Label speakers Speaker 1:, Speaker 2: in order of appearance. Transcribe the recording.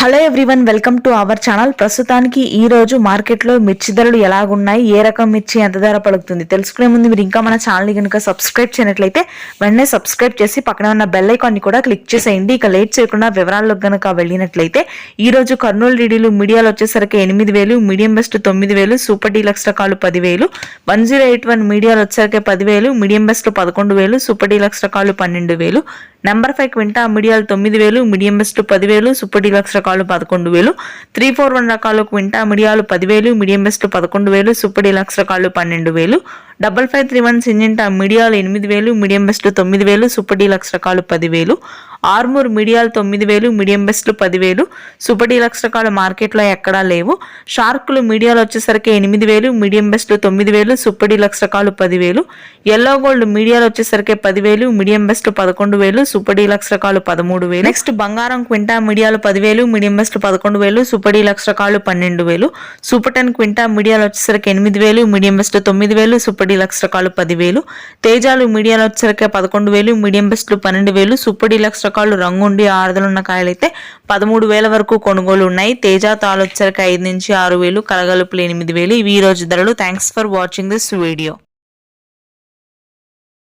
Speaker 1: Hello everyone, welcome to our channel. ప్రస్తుతానికి ఈ రోజు మార్కెట్లో మిర్చి ధరలు ఎలాగున్నాయి, ఏ రకం మిర్చి ఎంత ధర పలుకుతుంది తెలుసుకునే ముందు మీరు ఇంకా మన ఛానల్ని కనుక సబ్స్క్రైబ్ చేయనట్లయితే వెంటనే సబ్స్క్రైబ్ చేసి పక్కన ఉన్న బెల్ ఐకాన్ని కూడా క్లిక్ చేసేయండి. ఇక లేట్ చేయకుండా వివరాల్లోకి కనుక వెళ్ళినట్లయితే ఈ రోజు కర్నూలు డీడీలు మీడియాలో వచ్చేసరికి 8,000, మీడియం బెస్ట్ 9,000, సూపర్ డీలక్స్ రకాలు 10,000, 1081 మీడియాలో వచ్చేసరికి 10,000, మీడియం బెస్ట్ 11,000, సూపర్ డీలక్స్ రకాలు 12,000, నెంబర్ 5 క్వింటా మీడియాలు 9,000, మీడియం బెస్ట్ 10,000, సూపర్ డీలక్స్ రకాలు 11,000, 341 రకాలు క్వింటా మీడియాలు 10,000, మీడియం బెస్ట్ 11,000, సూపర్ డీలక్స్ రకాలు 12,000, 5531 సింజెంటా మీడియాలు 8,000, మీడియం బెస్ట్ 9,000, సూపర్ డీలక్స్ రకాలు 10,000, ఆర్మూర్ మీడియాలు 9,000, మీడియం బెస్ట్ 10,000, సూపర్ డీలక్స్ రకాలు మార్కెట్లో ఎక్కడా లేవు. షార్కులు మీడియాలు వచ్చేసరికి 8,000, మీడియం బెస్ట్ 9,000, సూపర్ డీలక్స్ రకాలు 10,000, ఎల్లో గోల్డ్ మీడియాలు వచ్చేసరికి 10,000, మీడియం బెస్ట్ 11,000, సూపర్ డీలక్స్ రకాలు 13,000. నెక్స్ట్ బంగారం క్వింటా మీడియాలు 10,000, మీడియం బెస్ట్ 11,000, సూపర్ డీలక్స్ రకాలు 12,000, సూపర్ 10 క్వింటా మీడియాలు వచ్చేసరికి 8,000, మీడియం బెస్ట్ 9,000, సూపర్ డీలక్స్ రకాలు 10,000, తేజాలు మీడియాలు వచ్చేసరికి 11,000, మీడియం బెస్ట్ 12,000, సూపర్ డీలక్స్ రకాలు రంగుండి ఆరుదలున్న కాయలైతే 13,000 వరకు కొనుగోలు ఉన్నాయి. తేజ తాలు వచ్చేసరికి 5 నుంచి 6,000, కలగలుపులు 8,000. ఇవి ఈ రోజు ధరలు. Thanks for watching this video.